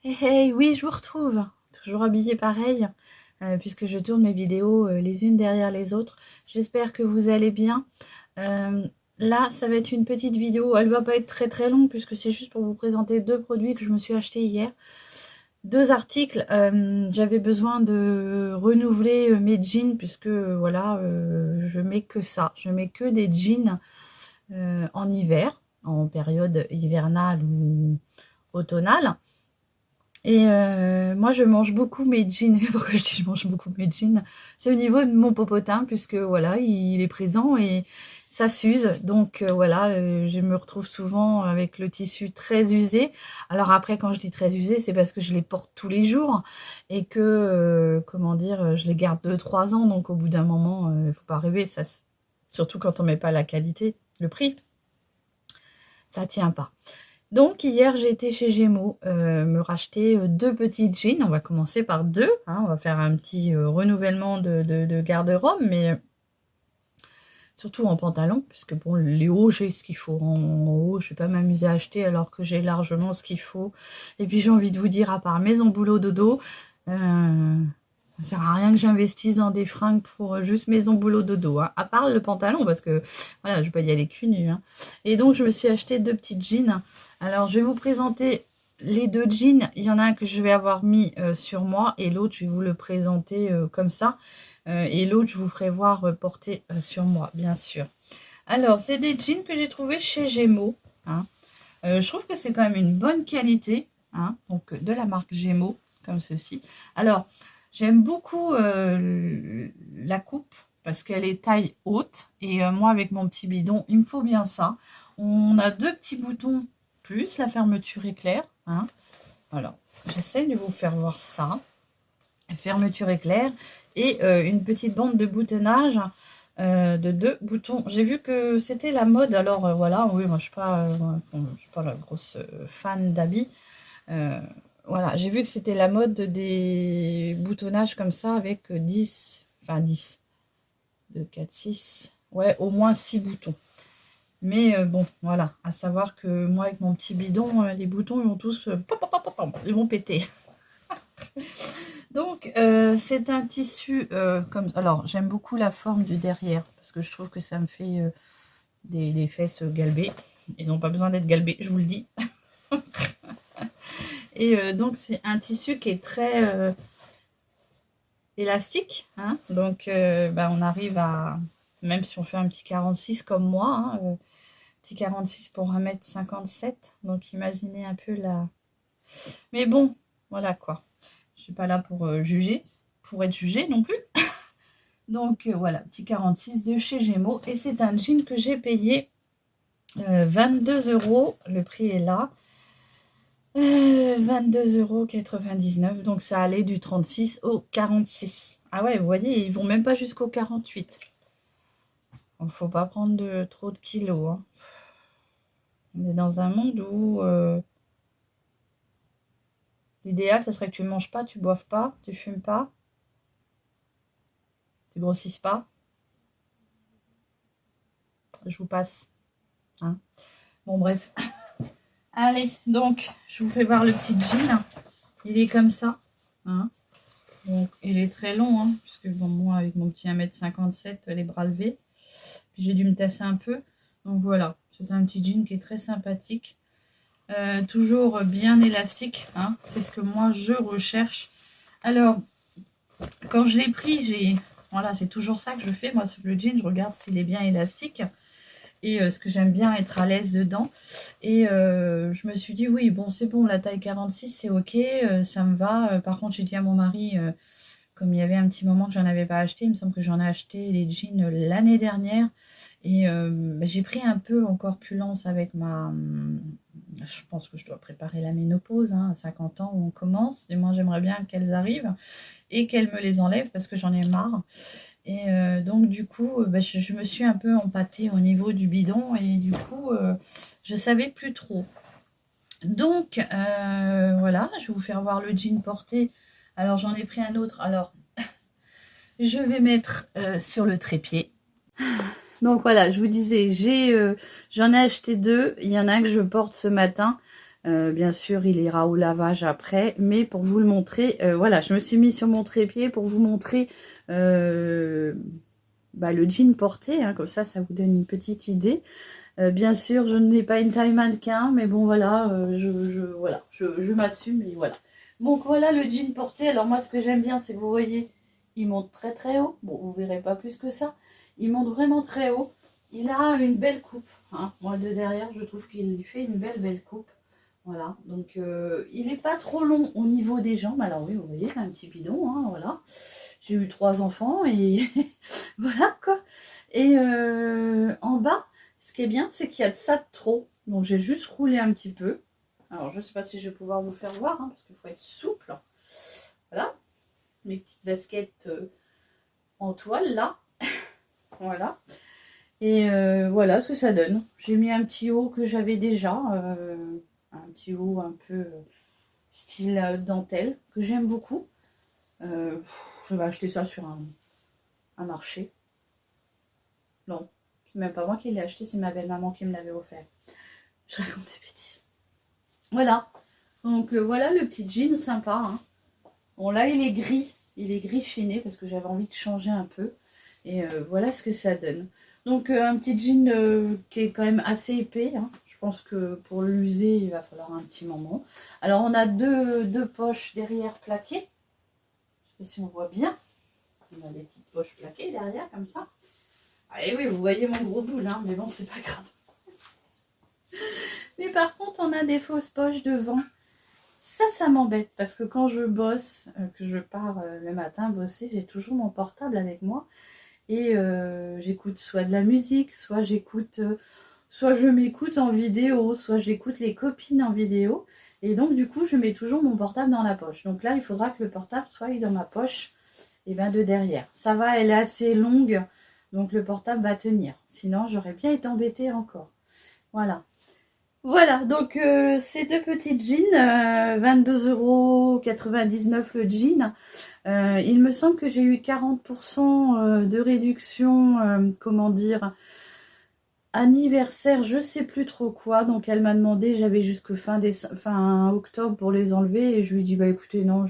Hey, hey, oui, je vous retrouve. Toujours habillée pareil, puisque je tourne mes vidéos les unes derrière les autres. J'espère que vous allez bien. Euh, Là, ça va être une petite vidéo. Elle va pas être très très longue, puisque c'est juste pour vous présenter deux produits que je me suis achetés hier. Deux articles. J'avais besoin de renouveler mes jeans, puisque voilà, je mets que ça. Je mets que des jeans en hiver, en période hivernale ou automnale. Et moi, je mange beaucoup mes jeans. Pourquoi je dis je mange beaucoup mes jeans? C'est au niveau de mon popotin, puisque voilà, il est présent et ça s'use. Donc voilà, je me retrouve souvent avec le tissu très usé. Alors après, quand je dis très usé, c'est parce que je les porte tous les jours et que, comment dire, je les garde 2 3 ans. Donc au bout d'un moment, il ne faut pas rêver. Ça, surtout quand on ne met pas la qualité, le prix, ça tient pas. Donc hier j'ai été chez Gémeaux me racheter deux petites jeans. On va commencer par deux, hein, on va faire un petit renouvellement de garde-robe, mais surtout en pantalon, puisque bon, les hauts j'ai ce qu'il faut. En haut je ne vais pas m'amuser à acheter alors que j'ai largement ce qu'il faut. Et puis j'ai envie de vous dire, à part maison boulot dodo, ça sert à rien que j'investisse dans des fringues pour juste maison boulot dodo, hein. À part le pantalon, parce que voilà, je vais pas y aller cul nu, hein. Et donc je me suis acheté deux petites jeans. Alors je vais vous présenter les deux jeans. Il y en a un que je vais avoir mis sur moi et l'autre je vais vous le présenter comme ça. Et l'autre je vous ferai voir porter sur moi, bien sûr. Alors c'est des jeans que j'ai trouvé chez Gémeaux, hein. Je trouve que c'est quand même une bonne qualité, hein, donc de la marque Gémeaux, comme ceci. Alors, j'aime beaucoup la coupe, parce qu'elle est taille haute, et moi, avec mon petit bidon, il me faut bien ça. On a deux petits boutons, plus la fermeture éclair, hein. Alors, j'essaie de vous faire voir ça. Fermeture éclair, et une petite bande de boutonnage de deux boutons. J'ai vu que c'était la mode, alors voilà, oui, moi je suis pas la grosse fan d'habits. Voilà, j'ai vu que c'était la mode des boutonnages comme ça avec 10, enfin 10, 2, 4, 6, ouais, au moins 6 boutons. Mais bon, voilà, à savoir que moi avec mon petit bidon, les boutons ils vont tous, ils vont péter. Donc, c'est un tissu comme... Alors, j'aime beaucoup la forme du derrière, parce que je trouve que ça me fait des fesses galbées. Ils n'ont pas besoin d'être galbées, je vous le dis. Et donc, c'est un tissu qui est très élastique, hein. Donc, bah, on arrive à... Même si on fait un petit 46 comme moi, hein, petit 46 pour 1m57. Donc, imaginez un peu la... Mais bon, voilà quoi. Je suis pas là pour juger, pour être jugée non plus. Donc voilà, petit 46 de chez Gémeaux. Et c'est un jean que j'ai payé 22 euros. Le prix est là. 22,99 €. Donc ça allait du 36 au 46. Ah ouais, vous voyez, ils vont même pas jusqu'au 48. Il ne faut pas prendre trop de kilos, hein. On est dans un monde où l'idéal, ce serait que tu ne manges pas, tu ne boives pas, tu ne fumes pas, tu ne grossisses pas. Je vous passe, hein. Bon, bref. Allez, donc, je vous fais voir le petit jean. Il est comme ça, hein. Donc, il est très long, hein, puisque bon, moi, avec mon petit 1m57, les bras levés, puis j'ai dû me tasser un peu. Donc voilà, c'est un petit jean qui est très sympathique. Toujours bien élastique, hein, c'est ce que moi, je recherche. Alors, quand je l'ai pris, voilà, c'est toujours ça que je fais. Moi, sur le jean, je regarde s'il est bien élastique. Et ce que j'aime bien être à l'aise dedans. Et je me suis dit, oui, bon, c'est bon, la taille 46, c'est ok, ça me va. Par contre, j'ai dit à mon mari, comme il y avait un petit moment que j'en avais pas acheté, il me semble que j'en ai acheté les jeans l'année dernière. Et bah, j'ai pris un peu en corpulence avec ma... Je pense que je dois préparer la ménopause, hein, à 50 ans où on commence. Et moi, j'aimerais bien qu'elles arrivent et qu'elles me les enlèvent parce que j'en ai marre. Et donc du coup, bah, je me suis un peu empâtée au niveau du bidon et du coup, je savais plus trop. Donc voilà, je vais vous faire voir le jean porté. Alors j'en ai pris un autre. Alors je vais mettre sur le trépied. Donc voilà, je vous disais, j'en ai acheté deux. Il y en a un que je porte ce matin. Bien sûr, il ira au lavage après, mais pour vous le montrer, voilà, je me suis mis sur mon trépied pour vous montrer le jean porté, hein, comme ça vous donne une petite idée. Bien sûr, je n'ai pas une taille mannequin, mais bon, voilà, je m'assume, et voilà. Donc voilà le jean porté. Alors moi, ce que j'aime bien, c'est que vous voyez, il monte très très haut. Bon, vous verrez pas plus que ça. Il monte vraiment très haut. Il a une belle coupe, hein. Moi, de derrière, je trouve qu'il fait une belle coupe. Voilà, donc il n'est pas trop long au niveau des jambes. Alors oui, vous voyez, il a un petit bidon, hein, voilà. J'ai eu 3 enfants et voilà quoi. Et en bas, ce qui est bien, c'est qu'il y a de ça de trop. Donc j'ai juste roulé un petit peu. Alors je ne sais pas si je vais pouvoir vous faire voir, hein, parce qu'il faut être souple. Voilà, mes petites baskets en toile là. Voilà. Et voilà ce que ça donne. J'ai mis un petit haut que j'avais déjà. Un petit haut un peu style dentelle, que j'aime beaucoup. Je vais acheter ça sur un marché. Non, c'est même pas moi qui l'ai acheté, c'est ma belle-maman qui me l'avait offert. Je raconte des bêtises. Voilà. Donc voilà le petit jean sympa, hein. Bon là il est gris. Il est gris chiné parce que j'avais envie de changer un peu. Et voilà ce que ça donne. Donc un petit jean qui est quand même assez épais, hein. Je pense que pour l'user, il va falloir un petit moment. Alors on a deux poches derrière plaquées. Je sais pas si on voit bien. On a des petites poches plaquées derrière comme ça. Allez oui, vous voyez mon gros boule, hein, mais bon, c'est pas grave. Mais par contre, on a des fausses poches devant. Ça m'embête parce que quand je bosse, que je pars le matin bosser, j'ai toujours mon portable avec moi. Et j'écoute soit de la musique, soit soit je m'écoute en vidéo, soit j'écoute les copines en vidéo. Et donc du coup, je mets toujours mon portable dans la poche. Donc là, il faudra que le portable soit dans ma poche et de derrière. Ça va, elle est assez longue, donc le portable va tenir. Sinon, j'aurais bien été embêtée encore. Voilà. Voilà, donc ces deux petites jeans, 22,99 € le jean. Il me semble que j'ai eu 40% de réduction, comment dire, anniversaire, je sais plus trop quoi. Donc elle m'a demandé, j'avais jusque fin octobre pour les enlever. Et je lui dis, bah écoutez, non,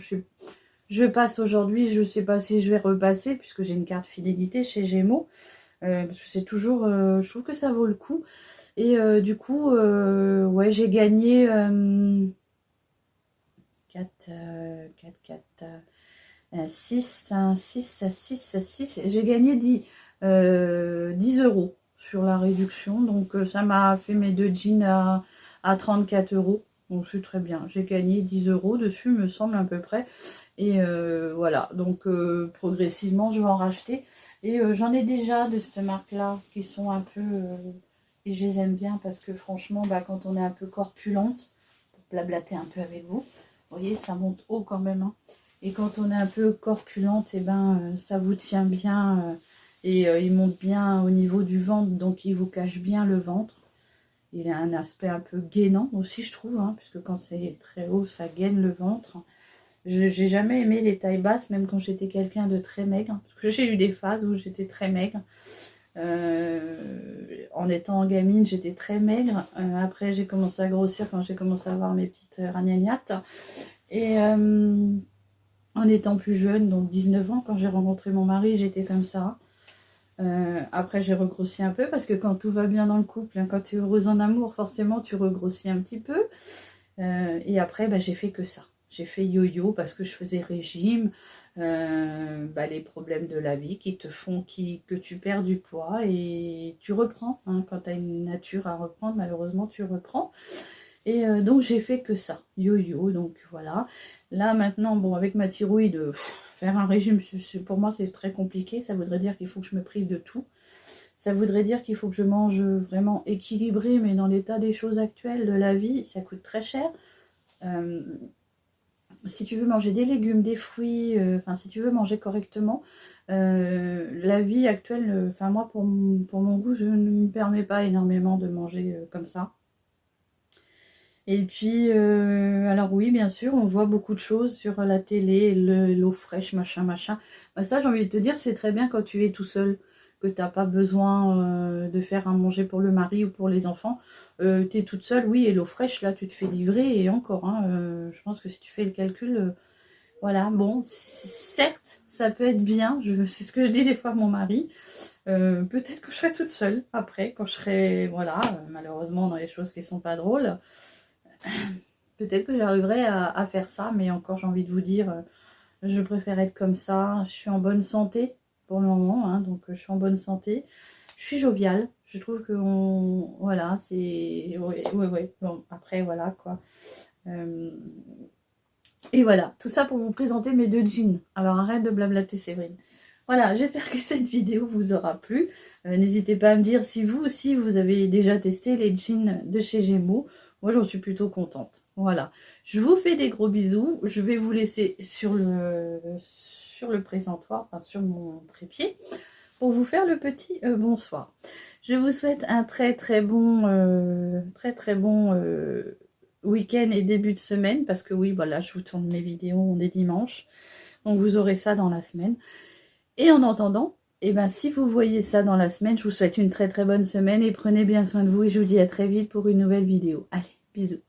je passe aujourd'hui, je sais pas si je vais repasser, puisque j'ai une carte fidélité chez Gémeaux. Parce que c'est toujours, je trouve que ça vaut le coup. Et du coup, ouais, j'ai gagné 6, 6. J'ai gagné 10 € sur la réduction. Donc ça m'a fait mes deux jeans à 34 €. Donc c'est très bien. J'ai gagné 10 € dessus, me semble à peu près. Et voilà, donc progressivement, je vais en racheter. Et j'en ai déjà de cette marque-là qui sont un peu... et je les aime bien parce que franchement, quand on est un peu corpulente, pour blablater un peu avec vous, vous voyez, ça monte haut quand même, hein. Et quand on est un peu corpulente, et ça vous tient bien. Et il monte bien au niveau du ventre, donc il vous cache bien le ventre. Il a un aspect un peu gainant aussi, je trouve, hein, puisque quand c'est très haut, ça gaine le ventre. J'ai jamais aimé les tailles basses, même quand j'étais quelqu'un de très maigre. Parce que j'ai eu des phases où j'étais très maigre. En étant gamine, j'étais très maigre. Après, j'ai commencé à grossir quand j'ai commencé à avoir mes petites ragnagnates. Et en étant plus jeune, donc 19 ans, quand j'ai rencontré mon mari, j'étais comme ça. Après, j'ai regrossi un peu parce que quand tout va bien dans le couple, hein, quand tu es heureuse en amour, forcément, tu regrossis un petit peu. Et après, j'ai fait que ça. J'ai fait yo-yo parce que je faisais régime. Les problèmes de la vie qui te font que tu perds du poids et tu reprends, hein. Quand tu as une nature à reprendre, malheureusement, tu reprends. Et donc, j'ai fait que ça. Yo-yo, donc voilà. Là, maintenant, bon, avec ma thyroïde, faire un régime, pour moi, c'est très compliqué. Ça voudrait dire qu'il faut que je me prive de tout. Ça voudrait dire qu'il faut que je mange vraiment équilibré, mais dans l'état des choses actuelles de la vie, ça coûte très cher. Si tu veux manger des légumes, des fruits, si tu veux manger correctement, la vie actuelle, moi, pour mon goût, je ne me permets pas énormément de manger comme ça. Et puis, alors oui, bien sûr, on voit beaucoup de choses sur la télé, l'eau fraîche, machin. Ça, j'ai envie de te dire, c'est très bien quand tu es tout seul. que tu n'as pas besoin de faire à manger pour le mari ou pour les enfants. Tu es toute seule, oui, et l'eau fraîche, là, tu te fais livrer, et encore, hein, je pense que si tu fais le calcul, voilà, bon, certes, ça peut être bien, c'est ce que je dis des fois à mon mari, peut-être que je serai toute seule, après, quand je serai, voilà, malheureusement, dans les choses qui sont pas drôles, peut-être que j'arriverai à faire ça, mais encore, j'ai envie de vous dire, je préfère être comme ça, je suis en bonne santé, pour le moment, hein, donc je suis en bonne santé, je suis joviale, je trouve que voilà, c'est, ouais, bon, après, voilà, quoi, et voilà, tout ça pour vous présenter mes 2 jeans. Alors arrête de blablater Séverine. Voilà, j'espère que cette vidéo vous aura plu. N'hésitez pas à me dire si vous aussi vous avez déjà testé les jeans de chez Gémeaux. Moi j'en suis plutôt contente. Voilà, je vous fais des gros bisous. Je vais vous laisser sur le présentoir, enfin sur mon trépied, pour vous faire le petit bonsoir. Je vous souhaite un très bon week-end et début de semaine, parce que oui, voilà, je vous tourne mes vidéos, on est dimanche, donc vous aurez ça dans la semaine. Et en attendant, eh ben, si vous voyez ça dans la semaine, je vous souhaite une très bonne semaine et prenez bien soin de vous et je vous dis à très vite pour une nouvelle vidéo. Allez, bisous.